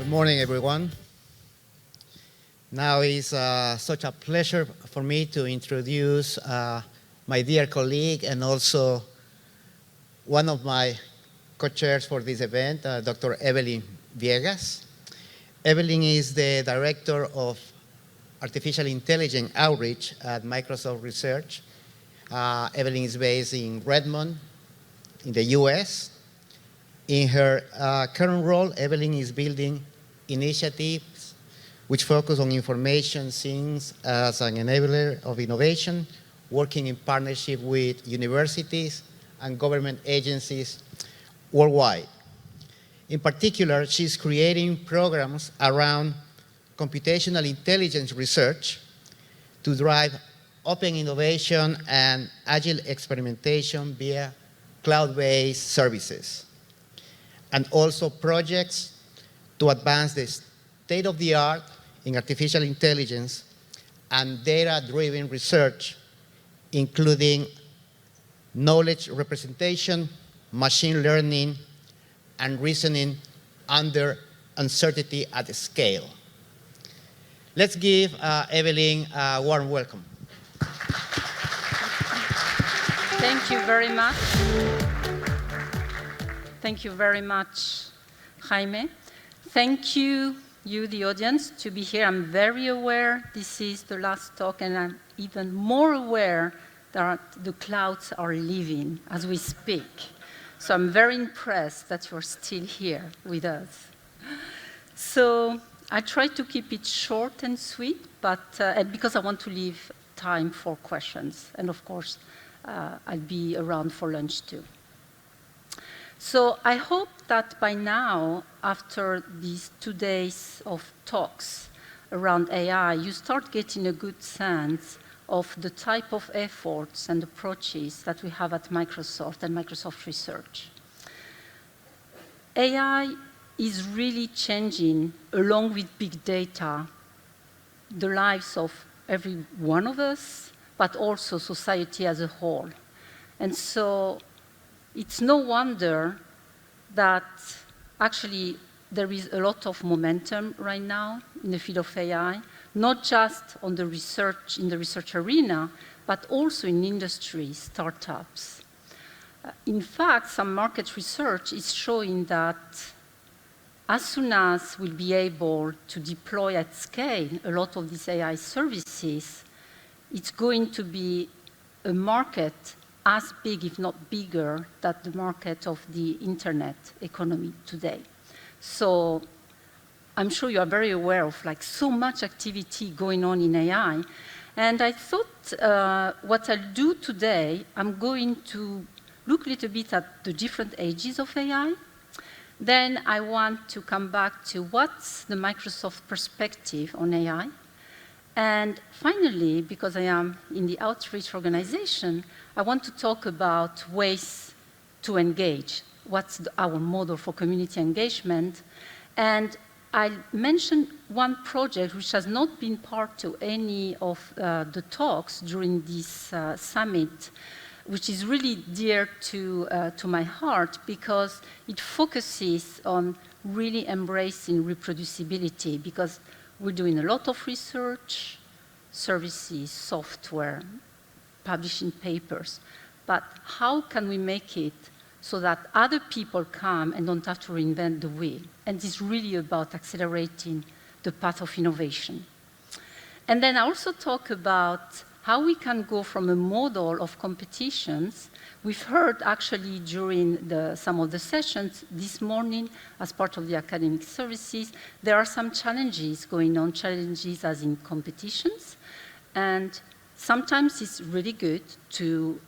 Good morning, everyone. Now it's such a pleasure for me to introduce my dear colleague and also one of my co-chairs for this event, Dr. Evelyne Viegas. Evelyne is the Director of Artificial Intelligence Outreach at Microsoft Research. Evelyne is based in Redmond, in the US. In her current role, Evelyne is building initiatives which focus on information science as an enabler of innovation, working in partnership with universities and government agencies worldwide. In particular, she's creating programs around computational intelligence research to drive open innovation and agile experimentation via cloud-based services, and also projects to advance the state-of-the-art in artificial intelligence and data-driven research, including knowledge representation, machine learning, and reasoning under uncertainty at scale. Let's give Evelyne a warm welcome. Thank you very much. Thank you very much, Jaime. Thank you, the audience, to be here. I'm very aware this is the last talk, and I'm even more aware that the clouds are leaving as we speak. So I'm very impressed that you're still here with us. So I try to keep it short and sweet, but because I want to leave time for questions. And of course, I'll be around for lunch too. So I hope that by now, after these 2 days of talks around AI, you start getting a good sense of the type of efforts and approaches that we have at Microsoft and Microsoft Research. AI is really changing, along with big data, the lives of every one of us, but also society as a whole. And so it's no wonder that actually there is a lot of momentum right now in the field of AI, not just on the research, in the research arena, but also in industry, startups. In fact, some market research is showing that as soon as we'll be able to deploy at scale a lot of these AI services, it's going to be a market as big, if not bigger, than the market of the internet economy today. So I'm sure you are very aware of so much activity going on in AI. And I thought what I'll do today, I'm going to look a little bit at the different ages of AI. Then I want to come back to what's the Microsoft perspective on AI. And finally, because I am in the outreach organization, I want to talk about ways to engage. What's our model for community engagement? And I'll mention one project which has not been part of any of the talks during this summit, which is really dear to my heart because it focuses on really embracing reproducibility, because we're doing a lot of research, services, software, publishing papers, but how can we make it so that other people come and don't have to reinvent the wheel? And it's really about accelerating the path of innovation. And then I also talk about how we can go from a model of competitions. We've heard actually during some of the sessions this morning as part of the academic services, there are some challenges going on, challenges as in competitions. And sometimes it's really good to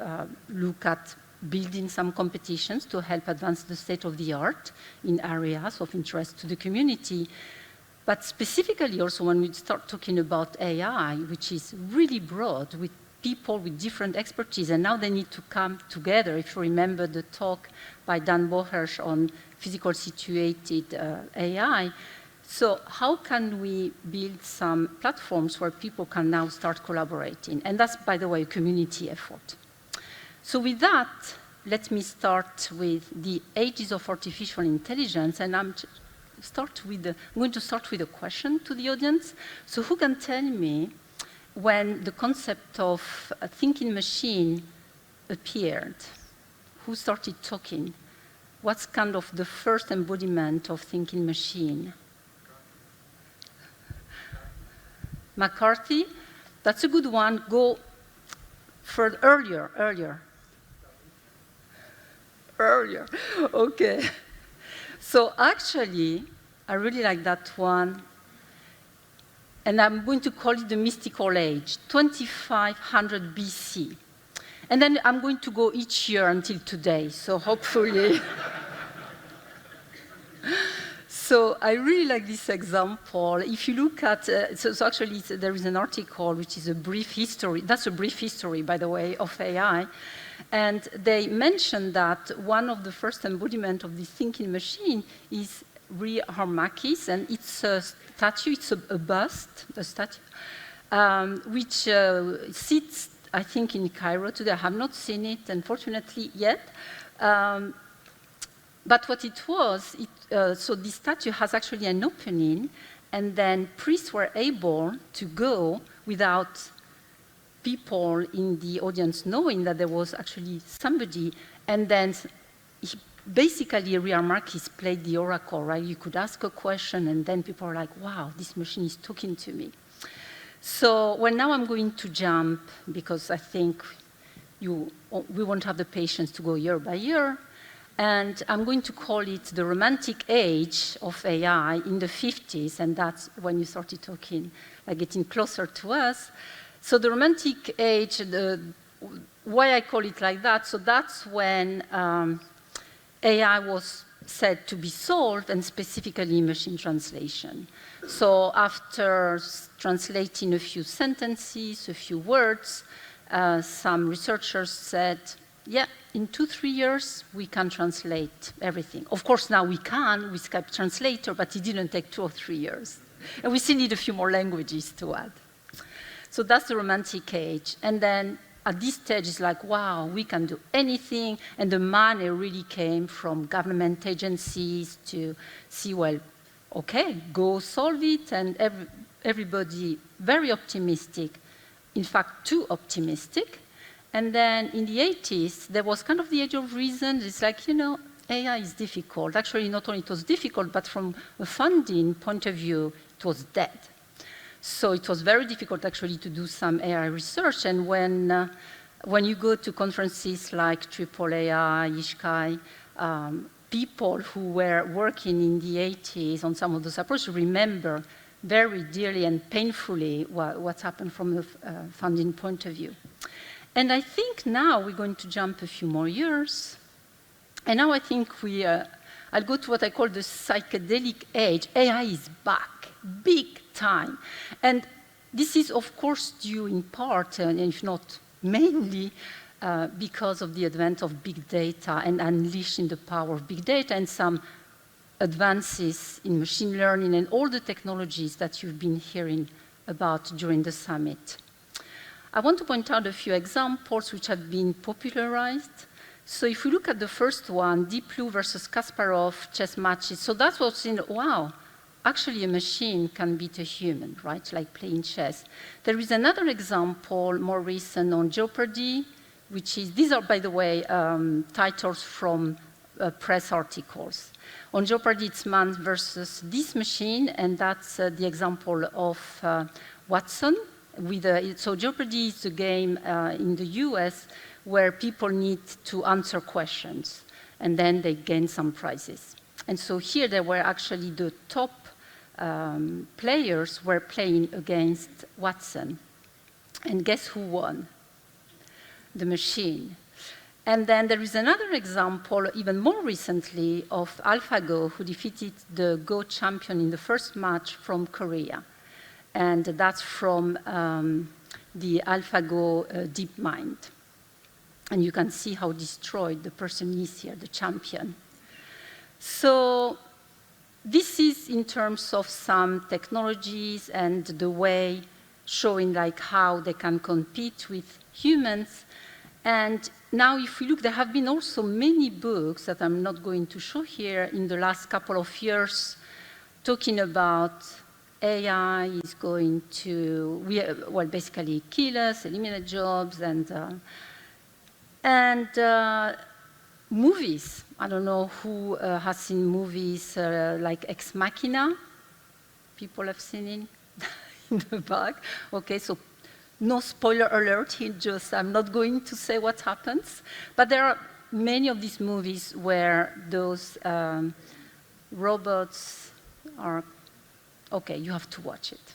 look at building some competitions to help advance the state of the art in areas of interest to the community. But specifically also when we start talking about AI, which is really broad with people with different expertise, and now they need to come together. If you remember the talk by Dan Bohersh on physical situated AI, so how can we build some platforms where people can now start collaborating? And that's, by the way, a community effort. So with that, let me start with the ages of artificial intelligence, and I'm I'm going to start with a question to the audience. So who can tell me when the concept of a thinking machine appeared? Who started talking? What's kind of the first embodiment of thinking machine? McCarthy? That's a good one. Go further, earlier. Okay. So actually, I really like that one. And I'm going to call it the mystical age, 2500 BC. And then I'm going to go each year until today, so hopefully. So I really like this example. If you look at, so actually there is an article which is a brief history. That's a brief history, by the way, of AI. And they mentioned that one of the first embodiment of the thinking machine is Harmakis, and it's a statue, it's a bust, a statue, which sits, I think, in Cairo today. I have not seen it, unfortunately, yet. But what it was, so this statue has actually an opening, and then priests were able to go without people in the audience knowing that there was actually somebody, and then basically Harmakis played the oracle, right? You could ask a question, and then people are like, wow, this machine is talking to me. So, well, now I'm going to jump, because I think we won't have the patience to go year by year. And I'm going to call it the romantic age of AI in the 50s, and that's when you started talking, like getting closer to us. So the romantic age, why I call it like that, so that's when AI was said to be solved, and specifically machine translation. So after translating a few sentences, a few words, some researchers said, yeah, in 2-3 years, we can translate everything. Of course, now we can with Skype Translator, but it didn't take 2 or 3 years. And we still need a few more languages to add. So that's the romantic age. And then at this stage, it's like, wow, we can do anything. And the money really came from government agencies to see, well, okay, go solve it. And everybody very optimistic, in fact, too optimistic. And then in the 80s, there was kind of the age of reason. It's like, you know, AI is difficult. Actually, not only it was difficult, but from a funding point of view, it was dead. So it was very difficult, actually, to do some AI research. And when you go to conferences like AAAI, ISHKAI, people who were working in the 80s on some of those approaches remember very dearly and painfully what's happened from the funding point of view. And I think now we're going to jump a few more years. And now I think I'll go to what I call the psychedelic age. AI is back, big time. And this is, of course, due in part, and if not mainly, because of the advent of big data and unleashing the power of big data and some advances in machine learning and all the technologies that you've been hearing about during the summit. I want to point out a few examples which have been popularized. So if we look at the first one, Deep Blue versus Kasparov chess matches, so that was in, wow, actually a machine can beat a human, right, like playing chess. There is another example, more recent, on Jeopardy, which is, these are, by the way, titles from press articles. On Jeopardy, it's man versus this machine, and that's the example of Watson. So Jeopardy is a game in the US where people need to answer questions, and then they gain some prizes. And so here they were actually the top players were playing against Watson. And guess who won? The machine. And then there is another example, even more recently, of AlphaGo, who defeated the Go champion in the first match from Korea. And that's from the AlphaGo DeepMind. And you can see how destroyed the person is here, the champion. So this is in terms of some technologies and the way showing like how they can compete with humans. And now if we look, there have been also many books that I'm not going to show here in the last couple of years talking about AI is going to, well, basically kill us, eliminate jobs, and movies. I don't know who has seen movies like Ex Machina. People have seen it in the back. Okay, so no spoiler alert here, just I'm not going to say what happens. But there are many of these movies where those robots are, okay, you have to watch it.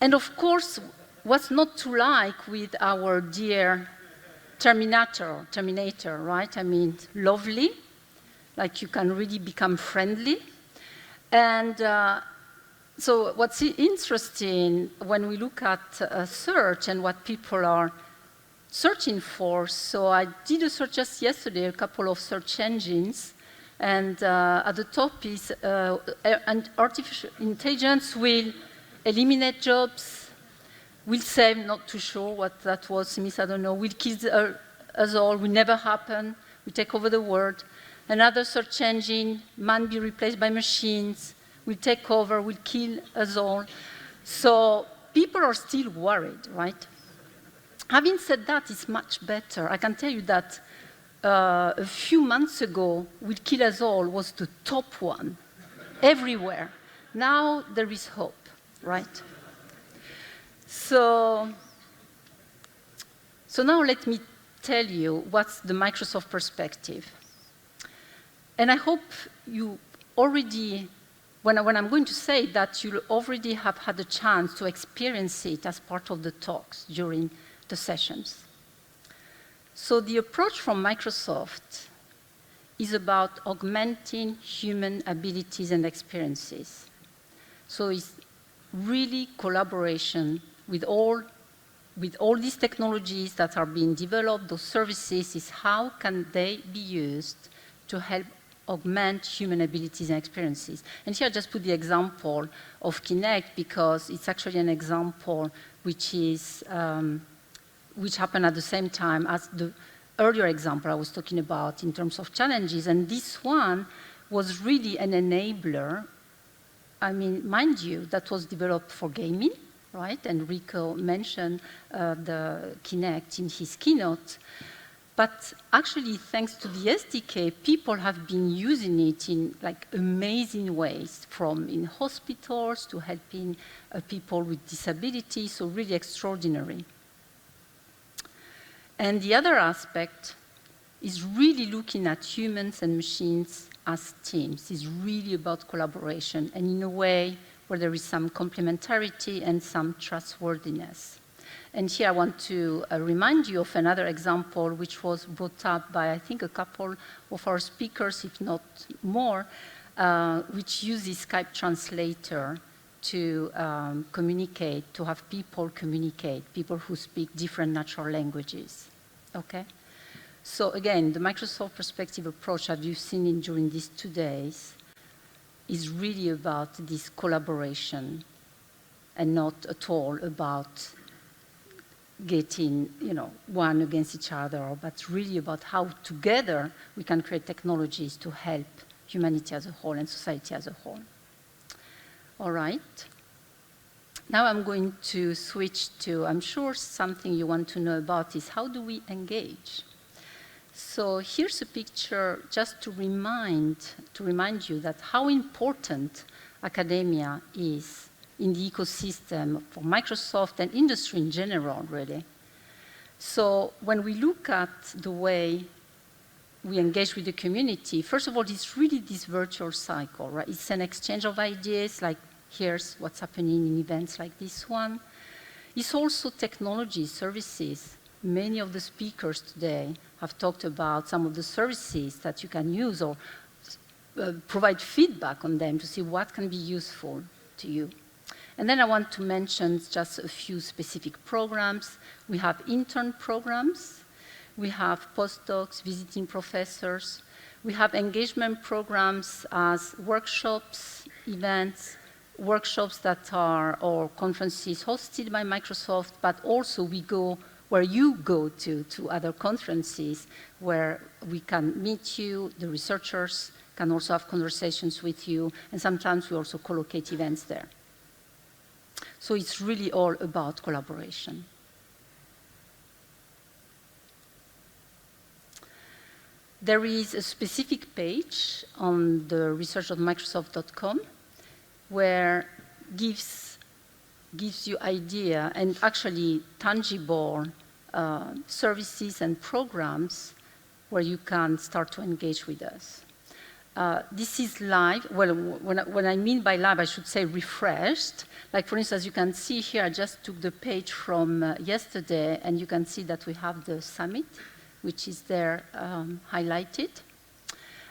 And of course, what's not to like with our dear Terminator, right? I mean, lovely, like you can really become friendly. And so what's interesting when we look at search and what people are searching for, so I did a search just yesterday, a couple of search engines, and at the top is and artificial intelligence will eliminate jobs, will save, not too sure what that was, Miss, I don't know, will kill us all, will never happen, will take over the world. Another search engine, man be replaced by machines, will take over, will kill us all. So people are still worried, right? Having said that, it's much better. I can tell you that a few months ago, will kill us all was the top one, everywhere. Now there is hope, right? So now let me tell you what's the Microsoft perspective. And I hope you already, when I'm going to say that, you already have had a chance to experience it as part of the talks during the sessions. So the approach from Microsoft is about augmenting human abilities and experiences. So it's really collaboration with all these technologies that are being developed, those services, is how can they be used to help augment human abilities and experiences. And here I just put the example of Kinect because it's actually an example which is which happened at the same time as the earlier example I was talking about in terms of challenges. And this one was really an enabler. I mean, mind you, that was developed for gaming, right? And Rico mentioned the Kinect in his keynote. But actually, thanks to the SDK, people have been using it in like amazing ways, from in hospitals to helping people with disabilities, so really extraordinary. And the other aspect is really looking at humans and machines as teams. It's really about collaboration, and in a way where there is some complementarity and some trustworthiness. And here I want to remind you of another example which was brought up by, I think, a couple of our speakers, if not more, which uses Skype Translator to communicate, to have people communicate, people who speak different natural languages, okay? So again, the Microsoft perspective approach, as you've seen it during these 2 days, is really about this collaboration and not at all about getting, one against each other, but really about how together we can create technologies to help humanity as a whole and society as a whole. All right. Now I'm going to switch to, I'm sure something you want to know about is how do we engage? So here's a picture just to remind you that how important academia is in the ecosystem for Microsoft and industry in general, really. So when we look at the way we engage with the community, first of all, it's really this virtual cycle, right? It's an exchange of ideas, like here's what's happening in events like this one. It's also technology, services. Many of the speakers today have talked about some of the services that you can use or provide feedback on them to see what can be useful to you. And then I want to mention just a few specific programs. We have intern programs. We have postdocs, visiting professors. We have engagement programs as workshops, events, workshops that are, or conferences hosted by Microsoft, but also we go where you go to other conferences where we can meet you, the researchers, can also have conversations with you, and sometimes we also co-locate events there. So it's really all about collaboration. There is a specific page on the research.microsoft.com where gives you idea and actually tangible services and programs where you can start to engage with us. This is live. Well, when I mean by live, I should say refreshed. Like, for instance, you can see here, I just took the page from yesterday, and you can see that we have the summit, which is there highlighted.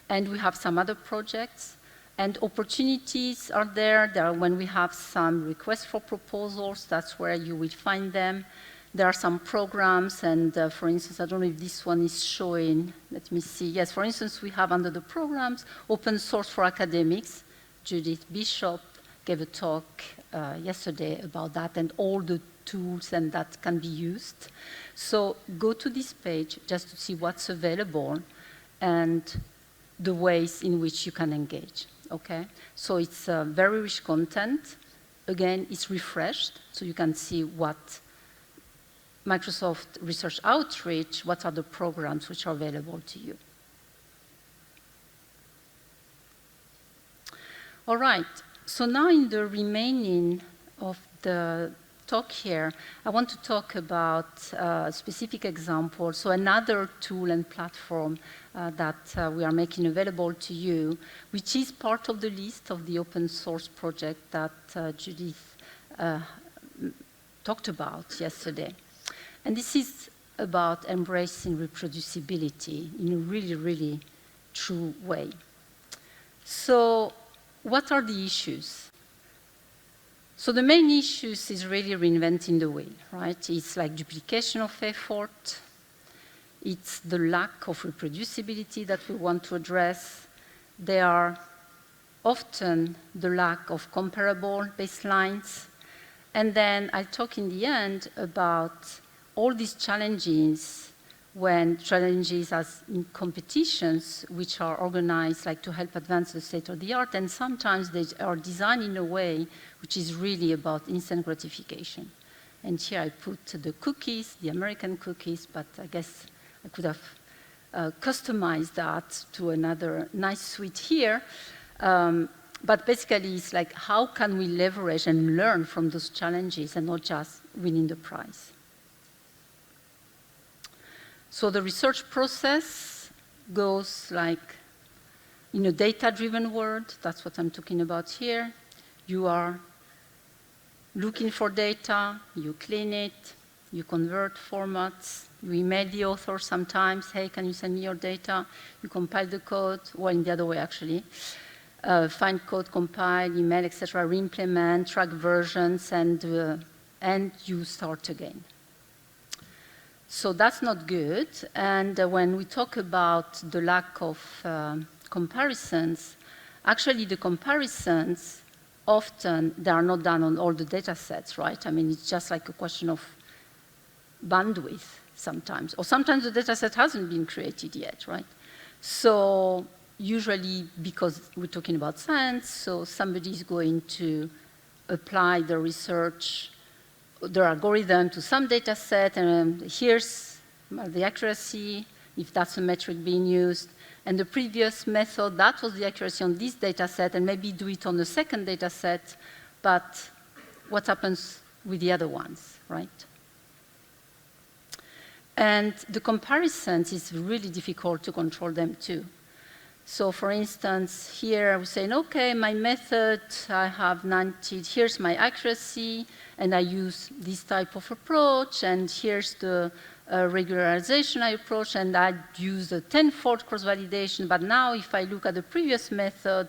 And we have some other projects. And opportunities are there. There are when we have some requests for proposals, that's where you will find them. There are some programs, and for instance, I don't know if this one is showing. Let me see. Yes, for instance, we have under the programs, open source for academics. Judith Bishop gave a talk yesterday about that and all the tools and that can be used. So go to this page just to see what's available and the ways in which you can engage, okay? So it's very rich content. Again, it's refreshed, so you can see what Microsoft Research Outreach, what are the programs which are available to you. All right, so now in the remaining of the talk here, I want to talk about a specific example, so another tool and platform that we are making available to you, which is part of the list of the open source project that Judith talked about yesterday. And this is about embracing reproducibility in a really, really true way. So what are the issues? So the main issues is really reinventing the wheel, right? It's like duplication of effort. It's the lack of reproducibility that we want to address. There are often the lack of comparable baselines. And then I'll talk in the end about all these challenges as in competitions which are organized like to help advance the state of the art, and sometimes they are designed in a way which is really about instant gratification. And here I put the cookies, the American cookies, but I guess I could have customized that to another nice suite here. But basically it's like how can we leverage and learn from those challenges and not just winning the prize. So the research process goes like in a data-driven world. That's what I'm talking about here. You are looking for data, you clean it, you convert formats, you email the author sometimes, hey, can you send me your data? You compile the code, well, in the other way actually. Find code, compile, email, etc., re-implement, track versions, and you start again. So that's not good. And when we talk about the lack of comparisons, actually the comparisons often they are not done on all the data sets, right? I mean, it's just like a question of bandwidth sometimes. Or sometimes the data set hasn't been created yet, right? So usually because we're talking about science, so somebody is going to apply the research their algorithm to some data set, and here's the accuracy, if that's a metric being used. And the previous method, that was the accuracy on this data set, and maybe do it on the second data set, but what happens with the other ones, right? And the comparisons is really difficult to control them too. So for instance, here we're saying, okay, my method, I have 90, here's my accuracy, and I use this type of approach, and here's the regularization I approach, and I use the 10-fold cross-validation, but now if I look at the previous method,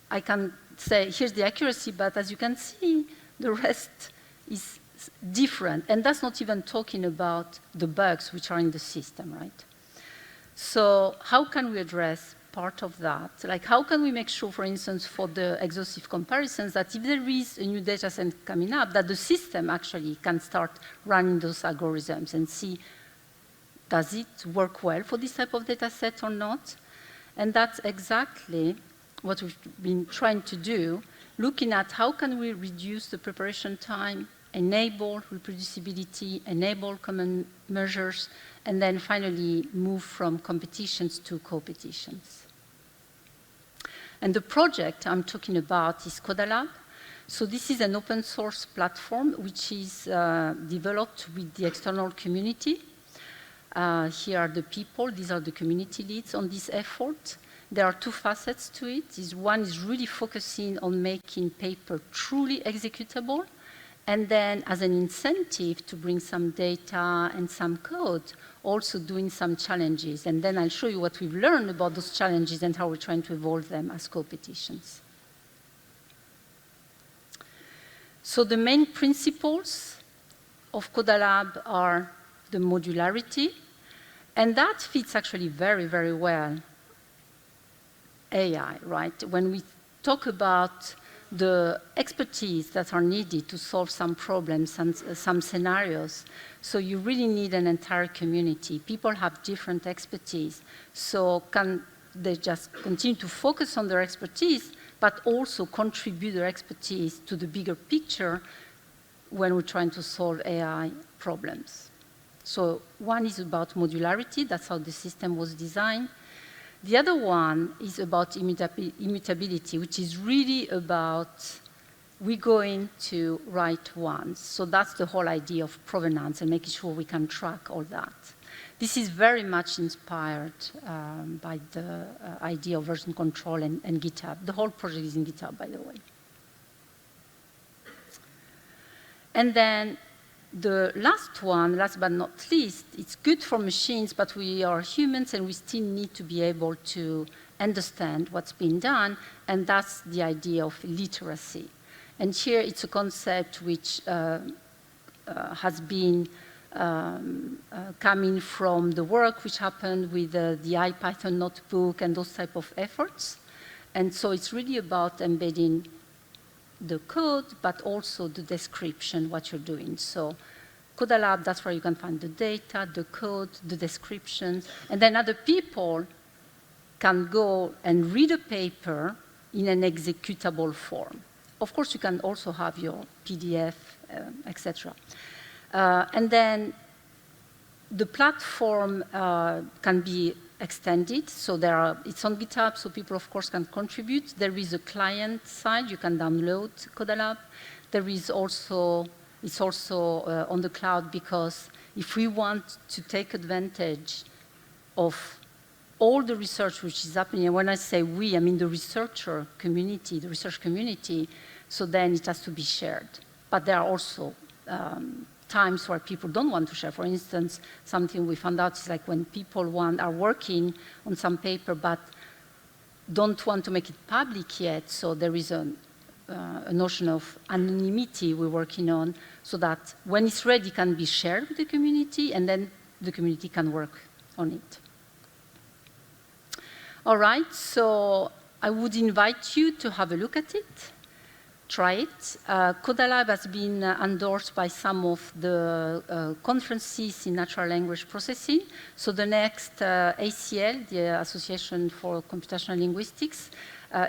I can say, here's the accuracy, but as you can see, the rest is different, and that's not even talking about the bugs which are in the system, right? So how can we address part of that? Like, how can we make sure, for instance, for the exhaustive comparisons, that if there is a new data set coming up, that the system actually can start running those algorithms and see, does it work well for this type of data set or not? And that's exactly what we've been trying to do, looking at how can we reduce the preparation time, enable reproducibility, enable common measures, and then finally move from competitions to co-petitions. And the project I'm talking about is CodaLab. So this is an open source platform which is developed with the external community. Here are the people, these are the community leads on this effort. There are two facets to it. One is really focusing on making paper truly executable, and then as an incentive to bring some data and some code, also doing some challenges. And then I'll show you what we've learned about those challenges and how we're trying to evolve them as co-petitions. So the main principles of CodaLab are the modularity, and that fits actually very, very well AI, right? When we talk about the expertise that are needed to solve some problems and some scenarios, so you really need an entire community. People have different expertise, so can they just continue to focus on their expertise, but also contribute their expertise to the bigger picture when we're trying to solve AI problems. So one is about modularity, that's how the system was designed. The other one is about immutability, which is really about we're going to write once. So that's the whole idea of provenance and making sure we can track all that. This is very much inspired by the idea of version control and GitHub. The whole project is in GitHub, by the way. And then the last one, last but not least, it's good for machines, but we are humans and we still need to be able to understand what's being done, and that's the idea of literacy. And here it's a concept which has been coming from the work which happened with the IPython notebook and those type of efforts. And so it's really about embedding the code, but also the description, what you're doing. So CodaLab, that's where you can find the data, the code, the description, and then other people can go and read a paper in an executable form. Of course, you can also have your PDF, etc. And then the platform can be extended. So it's on GitHub, so people, of course, can contribute. There is a client side. You can download CodaLab. There is also, it's also on the cloud, because if we want to take advantage of all the research which is happening, and when I say we, I mean the researcher community, the research community, so then it has to be shared. But there are also times where people don't want to share. For instance, something we found out is like when people are working on some paper but don't want to make it public yet, so there is a notion of anonymity we're working on, so that when it's ready, it can be shared with the community, and then the community can work on it. All right, so I would invite you to have a look at it. Try it. CodaLab has been endorsed by some of the conferences in natural language processing. So the next ACL, the Association for Computational Linguistics,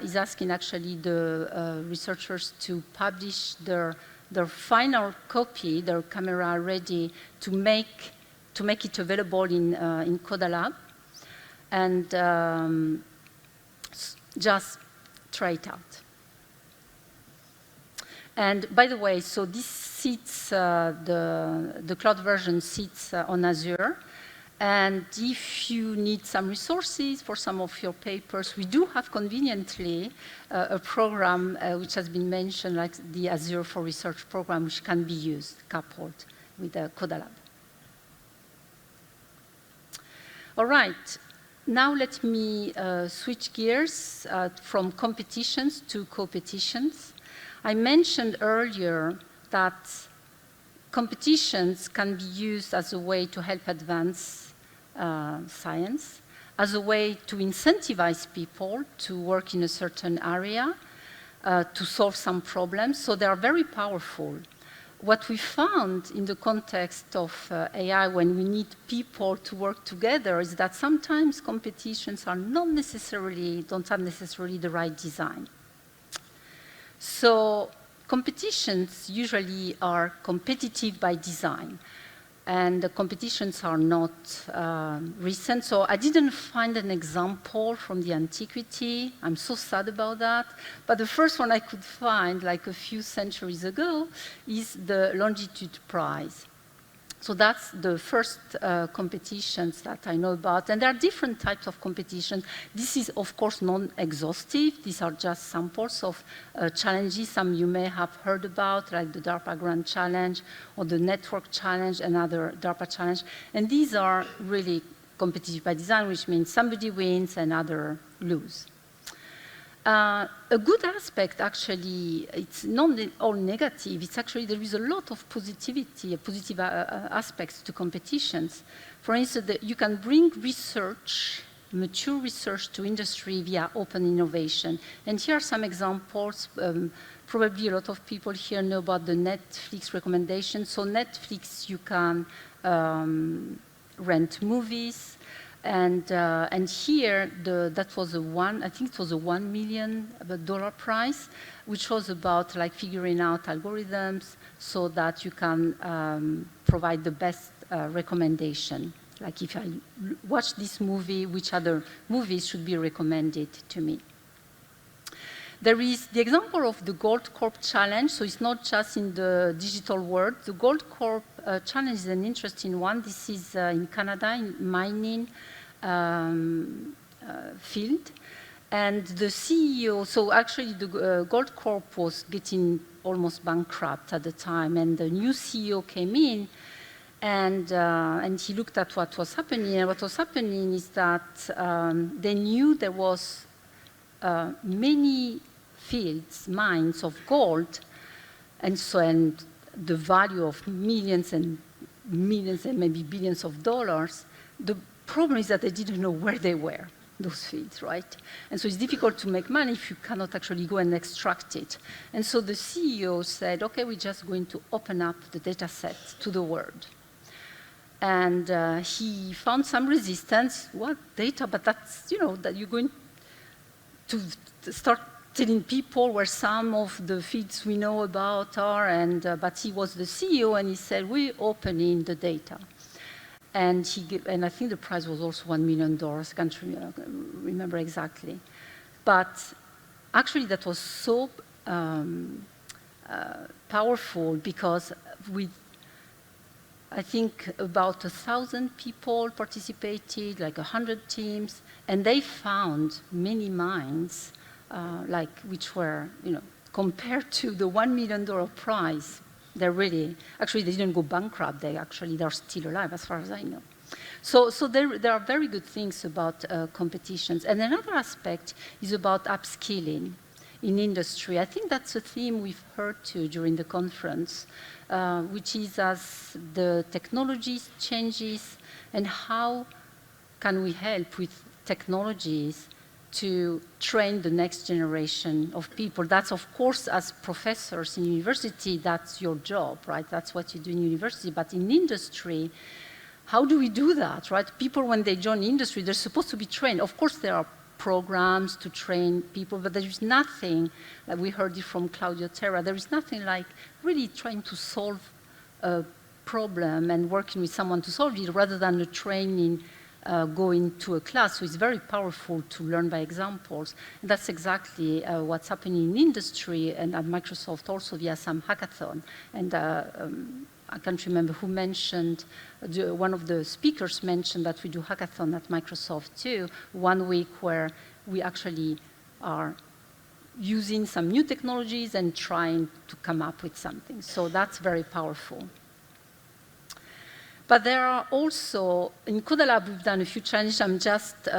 is asking actually the researchers to publish their final copy, their camera ready, to make it available in CodaLab. And just try it out. And by the way, so this sits, the cloud version sits on Azure. And if you need some resources for some of your papers, we do have conveniently a program which has been mentioned, like the Azure for Research program, which can be used, coupled with CodaLab. All right. Now let me switch gears from competitions to co-petitions. I mentioned earlier that competitions can be used as a way to help advance science, as a way to incentivize people to work in a certain area, to solve some problems. So they are very powerful. what we found in the context of AI when we need people to work together is that sometimes competitions are don't have necessarily the right design. So competitions usually are competitive by design, and the competitions are not recent. So I didn't find an example from the antiquity. I'm so sad about that. But the first one I could find, like a few centuries ago, is the Longitude Prize. So that's the first competitions that I know about. And there are different types of competitions. This is, of course, non-exhaustive. These are just samples of challenges. Some you may have heard about, like the DARPA Grand Challenge or the Network Challenge, another DARPA challenge. And these are really competitive by design, which means somebody wins and others lose. A good aspect, actually, it's not all negative. It's actually, there is a lot of positivity, positive aspects to competitions. For instance, you can bring research, mature research to industry via open innovation. And here are some examples. Probably a lot of people here know about the Netflix recommendations. So Netflix, you can rent movies. And here, that was I think it was a $1 million prize, which was about like figuring out algorithms so that you can provide the best recommendation. Like if I watch this movie, which other movies should be recommended to me? There is the example of the Gold Corp Challenge, so it's not just in the digital world. The Gold Corp Challenge is an interesting one. This is in Canada, in mining field. And the CEO, so actually the Gold Corp was getting almost bankrupt at the time, and the new CEO came in, and he looked at what was happening, and what was happening is that they knew there was many fields, mines of gold, and the value of millions and maybe billions of dollars. The problem is that they didn't know where they were, those fields, right? And so it's difficult to make money if you cannot actually go and extract it. And so the CEO said, okay, we're just going to open up the data set to the world. And he found some resistance. What data? But that's, that you're going to start telling people where some of the fields we know about are, but he was the CEO, and he said, we're opening the data. And I think the prize was also $1 million. I can't remember exactly. But actually, that was so powerful because I think about 1,000 people participated, like 100 teams, and they found many mines, which were, compared to the $1 million prize. They're actually, they didn't go bankrupt. They're still alive, as far as I know. So there are very good things about competitions. And another aspect is about upskilling in industry. I think that's a theme we've heard too during the conference, which is as the technology changes, and how can we help with technologies to train the next generation of people. That's, of course, as professors in university, that's your job, right? That's what you do in university. But in industry, how do we do that, right? People, when they join industry, they're supposed to be trained. Of course, there are programs to train people, but there is nothing, like we heard it from Claudio Terra, there is nothing like really trying to solve a problem and working with someone to solve it rather than the training going to a class. So it's very powerful to learn by examples. And that's exactly what's happening in industry and at Microsoft also via some hackathon. And I can't remember who mentioned, one of the speakers mentioned that we do hackathon at Microsoft too, 1 week where we actually are using some new technologies and trying to come up with something. So that's very powerful. But there are also, in CodaLab, we've done a few challenges. I'm just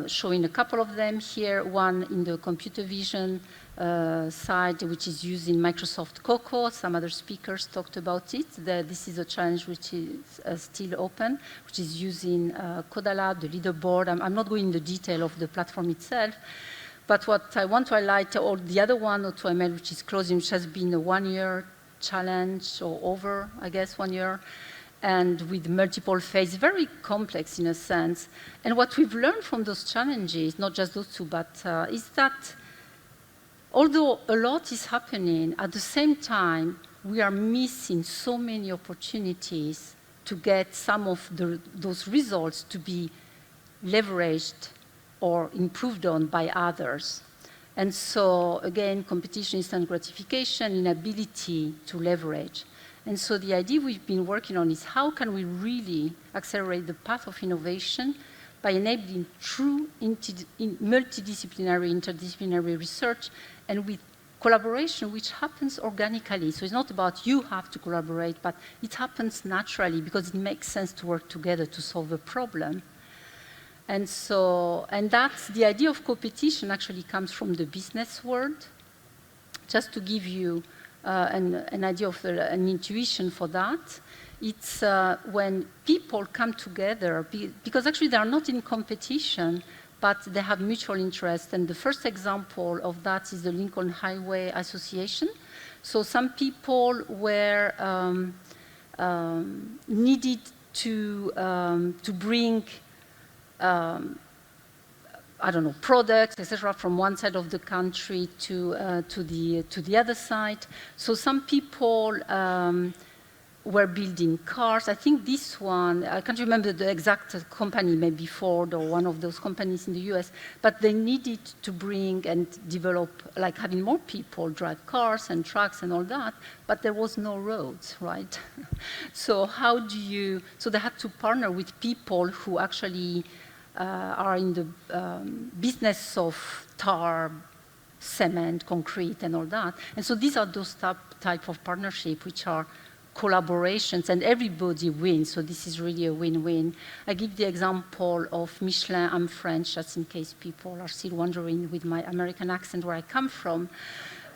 showing a couple of them here. One in the computer vision side, which is using Microsoft Coco. Some other speakers talked about it. This is a challenge which is still open, which is using CodaLab, the leaderboard. I'm not going into the detail of the platform itself. But what I want to highlight, or the other one, O2ML, which is closing, which has been a 1-year challenge, or over, I guess, 1 year, and with multiple phases, very complex in a sense. And what we've learned from those challenges, not just those two, but is that although a lot is happening, at the same time, we are missing so many opportunities to get some of those results to be leveraged or improved on by others. And so, again, competition, instant gratification, inability to leverage. And so the idea we've been working on is how can we really accelerate the path of innovation by enabling true multidisciplinary, interdisciplinary research, and with collaboration which happens organically. So it's not about you have to collaborate, but it happens naturally because it makes sense to work together to solve a problem. And so, and that's the idea of competition actually comes from the business world. Just to give you an idea of an intuition for that, it's when people come together, because actually they are not in competition, but they have mutual interest. And the first example of that is the Lincoln Highway Association. So some people were needed to bring I don't know, products, etc., from one side of the country to the other side. So some people were building cars. I think this one, I can't remember the exact company, maybe Ford or one of those companies in the US, but they needed to bring and develop, like having more people drive cars and trucks and all that, but there was no roads, right? So how do you, so they had to partner with people who actually are in the business of tar, cement, concrete, and all that. And so these are those type of partnership which are collaborations, and everybody wins. So this is really a win-win. I give the example of Michelin. I'm French, just in case people are still wondering with my American accent where I come from.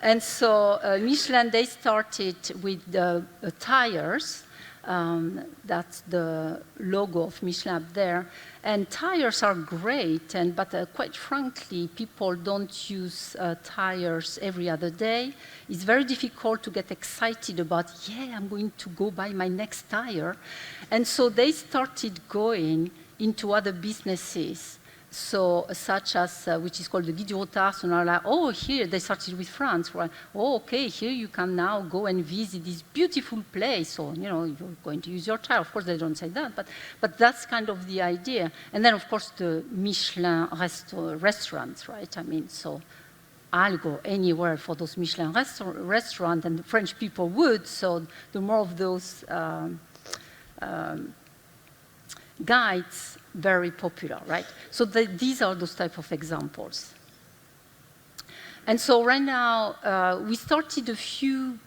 And so Michelin, they started with the tires. That's the logo of Michelin up there. And tires are great, but quite frankly, people don't use tires every other day. It's very difficult to get excited about, yeah, I'm going to go buy my next tire. And so they started going into other businesses. So, such as, which is called the guide du retard, so now like, oh, here, they started with France, right? Oh, okay, here you can now go and visit this beautiful place, so, you know, you're going to use your tire. Of course, they don't say that, but that's kind of the idea. And then, of course, the Michelin restaurants, right? I mean, so I'll go anywhere for those Michelin restaurants, and the French people would, so the more of those guides, very popular, right? So these are those type of examples. And so right now, we started a few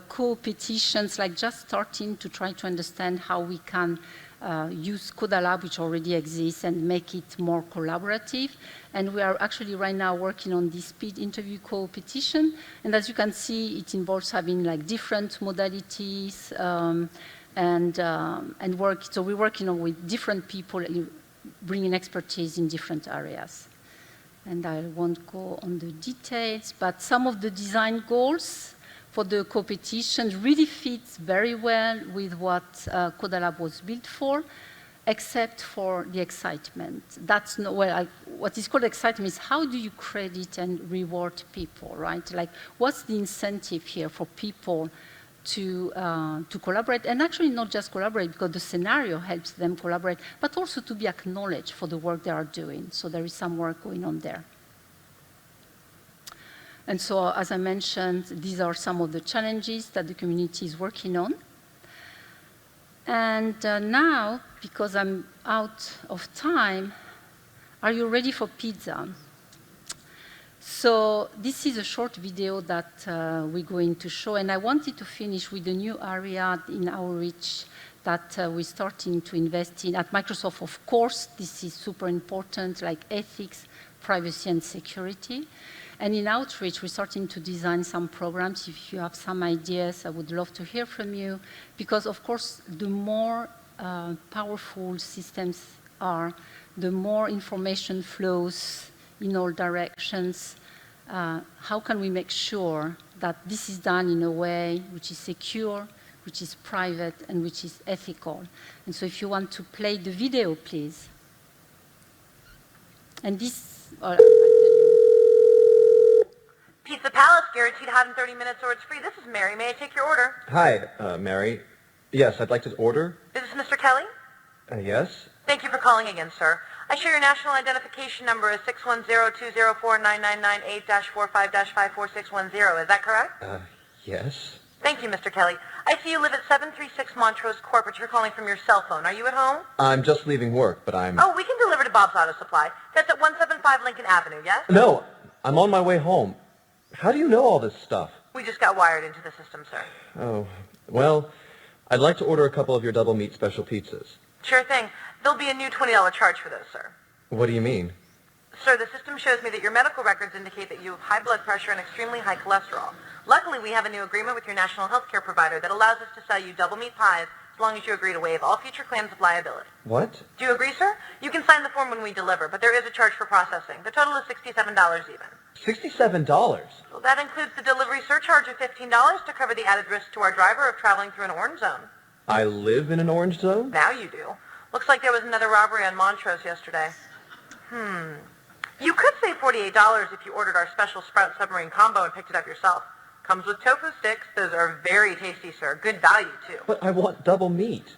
co-petitions, like just starting to try to understand how we can use CodaLab, which already exists, and make it more collaborative. And we are actually right now working on this speed interview co-petition. And as you can see, it involves having like different modalities, and work. So we're working with different people, bringing expertise in different areas. And I won't go on the details, but some of the design goals for the competition really fits very well with what CodaLab was built for, except for the excitement. That's not, well, what is called excitement is how do you credit and reward people, right? Like, what's the incentive here for people to collaborate, and actually not just collaborate because the scenario helps them collaborate, but also to be acknowledged for the work they are doing. So there is some work going on there. And so, as I mentioned, these are some of the challenges that the community is working on. And now, because I'm out of time, are you ready for pizza? So this is a short video that we're going to show, and I wanted to finish with a new area in outreach that we're starting to invest in. At Microsoft, of course, this is super important, like ethics, privacy, and security. And in outreach, we're starting to design some programs. If you have some ideas, I would love to hear from you, because, of course, the more powerful systems are, the more information flows in all directions. How can we make sure that this is done in a way which is secure, which is private, and which is ethical. And so if you want to play the video, please. And this, I'll tell you. Pizza Palace, guaranteed hot in 30 minutes or it's free. This is Mary. May I take your order? Hi, Mary. Yes, I'd like to order. Is this Mr. Kelly? Yes. Thank you for calling again, sir. I show your national identification number is 610-204-999-8-45-54610. Is that correct? Yes. Thank you, Mr. Kelly. I see you live at 736 Montrose Court, but you're calling from your cell phone. Are you at home? I'm just leaving work, but I'm... Oh, we can deliver to Bob's Auto Supply. That's at 175 Lincoln Avenue, yes? No, I'm on my way home. How do you know all this stuff? We just got wired into the system, sir. Oh, well, I'd like to order a couple of your double meat special pizzas. Sure thing. There'll be a new $20 charge for those, sir. What do you mean? Sir, the system shows me that your medical records indicate that you have high blood pressure and extremely high cholesterol. Luckily, we have a new agreement with your national health care provider that allows us to sell you double meat pies as long as you agree to waive all future claims of liability. What? Do you agree, sir? You can sign the form when we deliver, but there is a charge for processing. The total is $67 even. $67? Well, that includes the delivery surcharge of $15 to cover the added risk to our driver of traveling through an orange zone. I live in an orange zone? Now you do. Looks like there was another robbery on Montrose yesterday. You could save $48 if you ordered our special Sprout Submarine Combo and picked it up yourself. Comes with tofu sticks. Those are very tasty, sir. Good value, too. But I want double meat.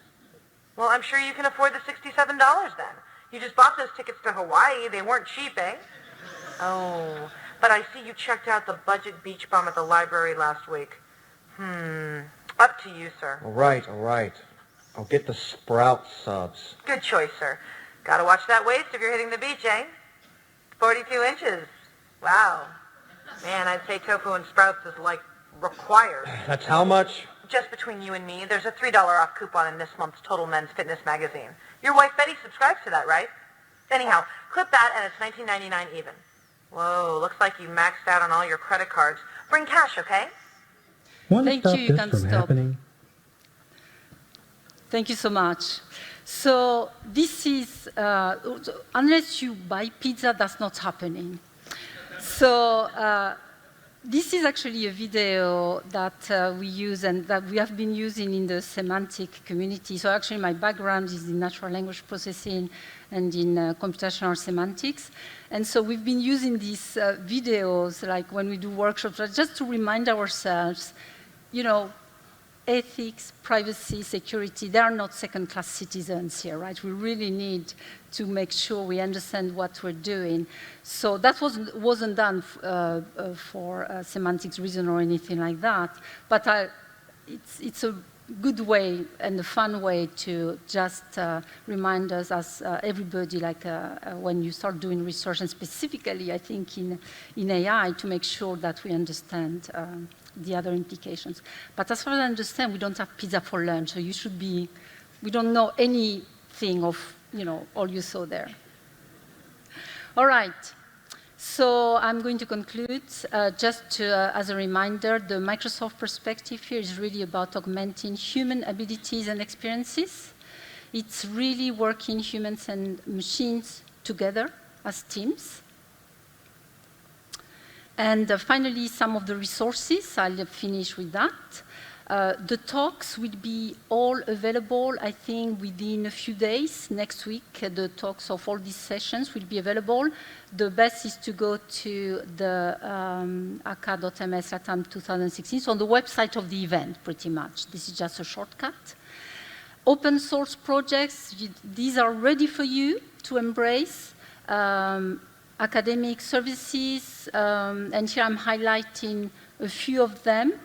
Well, I'm sure you can afford the $67 then. You just bought those tickets to Hawaii. They weren't cheap, eh? Oh, but I see you checked out the budget beach bum at the library last week. Up to you, sir. All right, all right. I'll get the Sprout subs. Good choice, sir. Gotta watch that waist if you're hitting the beach, eh? 42 inches. Wow. Man, I'd say tofu and sprouts is like required. That's how much? Just between you and me, there's a $3 off coupon in this month's Total Men's Fitness magazine. Your wife Betty subscribes to that, right? Anyhow, clip that and it's $19.99 even. Whoa, looks like you maxed out on all your credit cards. Bring cash, okay? Thank you, you can stop. Thank you so much. So this is, unless you buy pizza, that's not happening. So this is actually a video that we use and that we have been using in the semantic community. So actually my background is in natural language processing and in computational semantics. And so we've been using these videos, like when we do workshops, just to remind ourselves, you know, ethics, privacy, security, they are not second-class citizens here, right? We really need to make sure we understand what we're doing. So that wasn't done for semantics reason or anything like that, but it's a good way and a fun way to just remind us as everybody, like when you start doing research, and specifically, I think, in AI, to make sure that we understand the other implications. But as far as I understand, we don't have pizza for lunch, so you should be, we don't know anything of, you know, all you saw there. All right, so I'm going to conclude. Just to, as a reminder, the Microsoft perspective here is really about augmenting human abilities and experiences. It's really working humans and machines together as teams. And finally, some of the resources, I'll finish with that. The talks will be all available, I think, within a few days. Next week, the talks of all these sessions will be available. The best is to go to the aka.ms Latam 2016. So on the website of the event, pretty much. This is just a shortcut. Open source projects, these are ready for you to embrace. Academic services, and here I'm highlighting a few of them.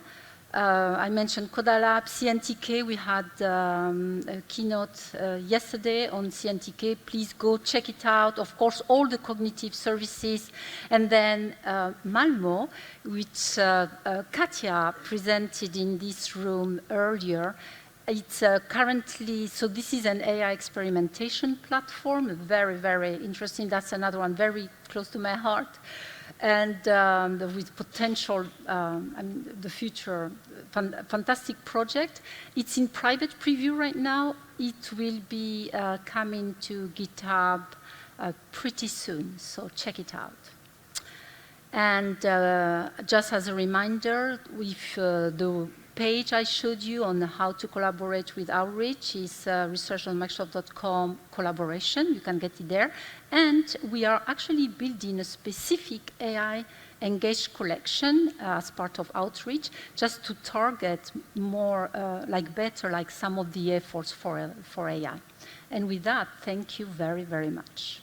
I mentioned CodaLab, CNTK. We had a keynote yesterday on CNTK. Please go check it out. Of course, all the cognitive services. And then Malmo, which Katja presented in this room earlier. It's currently, so this is an AI experimentation platform, very, very interesting. That's another one very close to my heart. And with potential, I mean, the future, fantastic project. It's in private preview right now. It will be coming to GitHub pretty soon, so check it out. And just as a reminder, with the page I showed you on how to collaborate with Outreach is research.microsoft.com collaboration. You can get it there. And we are actually building a specific AI engaged collection as part of Outreach, just to target more, better, some of the efforts for AI. And with that, thank you very, very much.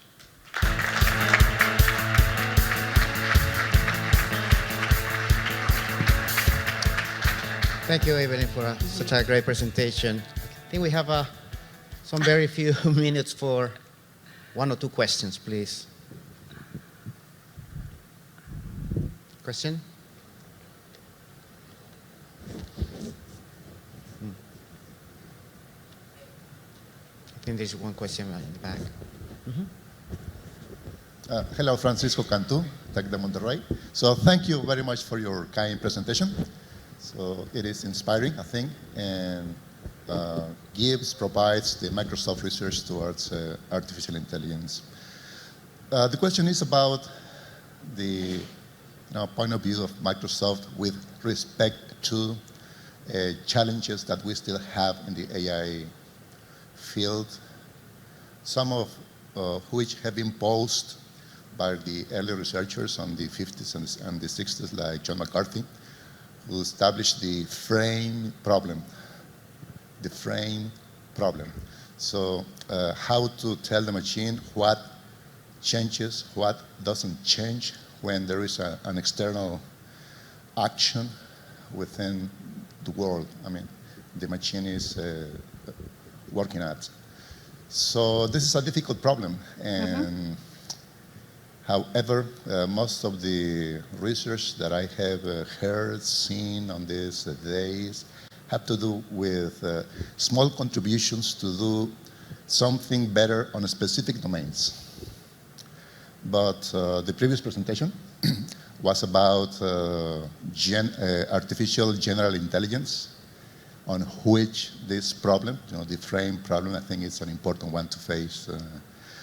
Thank you, Evelyne, for such a great presentation. I think we have some very few minutes for one or two questions, please. Question? I think there's one question in the back. Hello, Francisco Cantu, Tec de Monterrey. So thank you very much for your kind presentation. So it is inspiring, I think, and provides the Microsoft research towards artificial intelligence. The question is about the point of view of Microsoft with respect to challenges that we still have in the AI field, some of which have been posed by the early researchers on the 50s and the 60s, like John McCarthy, who established the frame problem. The frame problem. So how to tell the machine what changes, what doesn't change when there is an external action within the world. I mean, the machine is working at. So this is a difficult problem, and however, most of the research that I have heard, seen on these days have to do with small contributions to do something better on specific domains. But the previous presentation was about artificial general intelligence, on which this problem, the frame problem, I think it's an important one to face.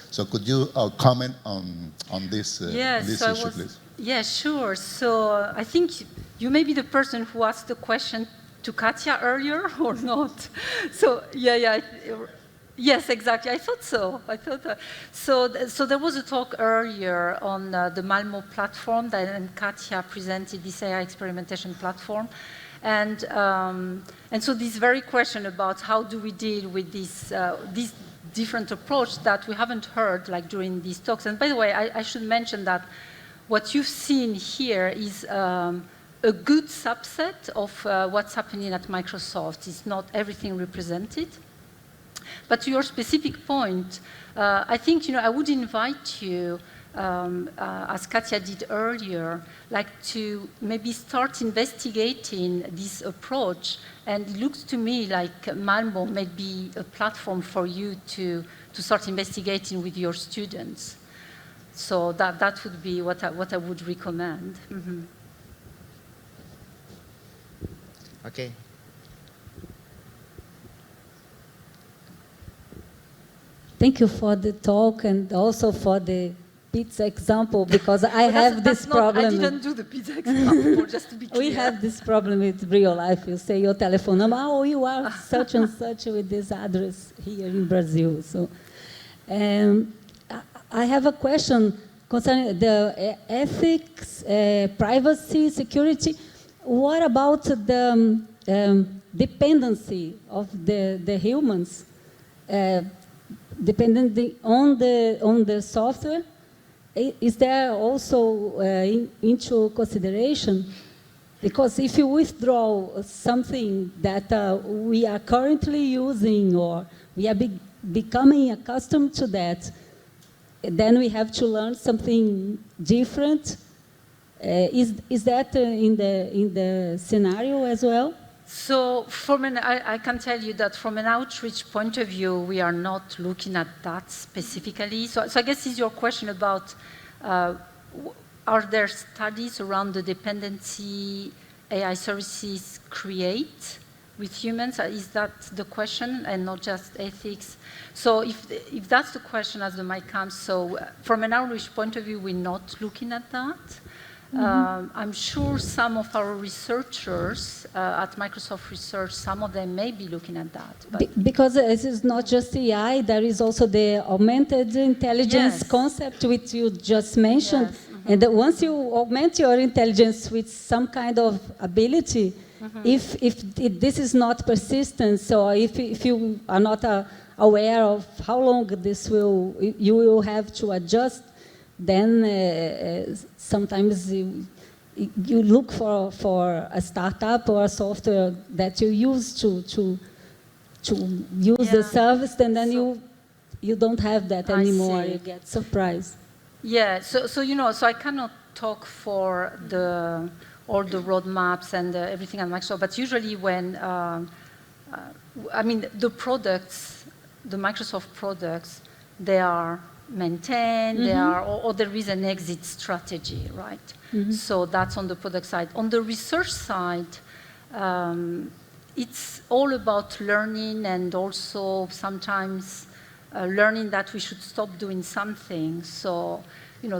So could you comment on this, this issue, please? Yeah, sure. So I think you may be the person who asked the question to Katja earlier, or not? So yes, exactly. I thought so. So there was a talk earlier on the Malmo platform, and Katja presented this AI experimentation platform. And so this very question about how do we deal with this different approach that we haven't heard during these talks. And by the way, I should mention that what you've seen here is a good subset of what's happening at Microsoft. It's not everything represented. But to your specific point, I think I would invite you, as Katja did earlier, to maybe start investigating this approach. And it looks to me like Malmo may be a platform for you to start investigating with your students. So that would be what I would recommend. Mm-hmm. Okay. Thank you for the talk and also for the pizza example, because I have this problem. I didn't do the pizza example, just to be clear. We have this problem with real life. You say your telephone number, oh, you are such and such with this address here in Brazil. So, I have a question concerning the ethics, privacy, security. What about the dependency of the humans, depending on the software? Is there also into consideration? Because if you withdraw something that we are currently using, or we are becoming accustomed to that, then we have to learn something different. Is that in the scenario as well? So I can tell you that from an outreach point of view, we are not looking at that specifically. So I guess is your question about, are there studies around the dependency AI services create with humans? Is that the question, and not just ethics? So if that's the question as the mic comes, so from an outreach point of view, we're not looking at that. I'm sure some of our researchers at Microsoft Research, some of them may be looking at that. But Because it is not just AI, there is also the augmented intelligence Yes. concept which you just mentioned. Yes, And that once you augment your intelligence with some kind of ability, if this is not persistent, so if you are not aware of how long you will have to adjust, then sometimes you look for a startup or a software that you use to use the service, and then you don't have that I anymore. see. You get surprised. yeah, so I cannot talk for all the roadmaps and everything at Microsoft, but usually when, the products, the Microsoft products, they are maintained, or there is an exit strategy, right? So that's on the product side. On the research side, it's all about learning, and also sometimes learning that we should stop doing something. So,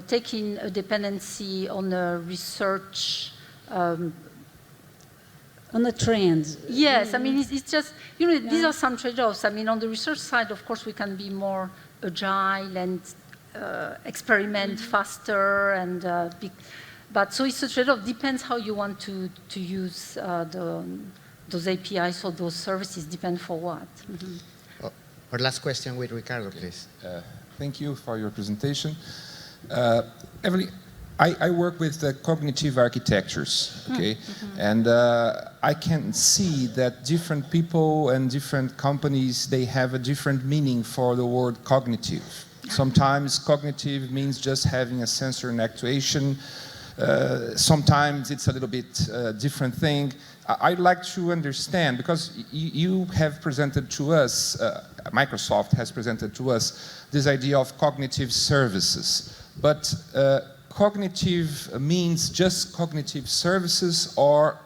taking a dependency on a research. On the trends. Yes, it's just, these are some trade-offs. On the research side, of course, we can be more agile and experiment faster, and but so it's a trade-off. Depends how you want to use those APIs or those services. Depend for what. Our last question with Ricardo, please. Thank you for your presentation. Evelyne, I work with the cognitive architectures, okay? And I can see that different people and different companies, they have a different meaning for the word cognitive. Sometimes cognitive means just having a sensor and actuation. Sometimes it's a little bit different thing. I'd like to understand, because you have presented to us, Microsoft has presented to us, this idea of cognitive services. But cognitive means just cognitive services, or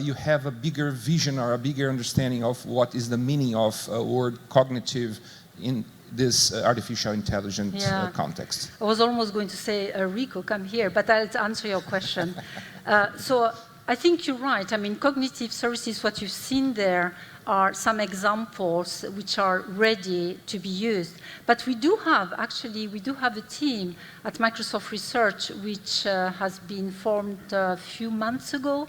you have a bigger vision or a bigger understanding of what is the meaning of a word cognitive in this artificial intelligence context? I was almost going to say, Rico, come here, but I'll answer your question. So I think you're right. Cognitive services, what you've seen there are some examples which are ready to be used. But we do have a team at Microsoft Research which has been formed a few months ago,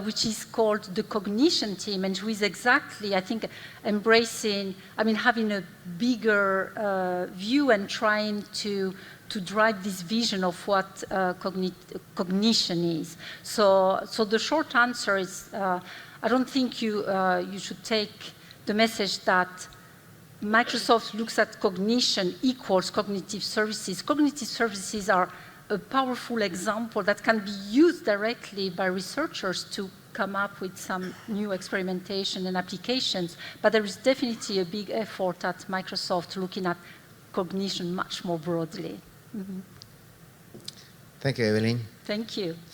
which is called the Cognition Team, and who is exactly, I think, embracing, having a bigger view and trying to drive this vision of what cognition is. So the short answer is, I don't think you should take the message that Microsoft looks at cognition equals cognitive services. Cognitive services are a powerful example that can be used directly by researchers to come up with some new experimentation and applications. But there is definitely a big effort at Microsoft looking at cognition much more broadly. Thank you, Evelyne. Thank you.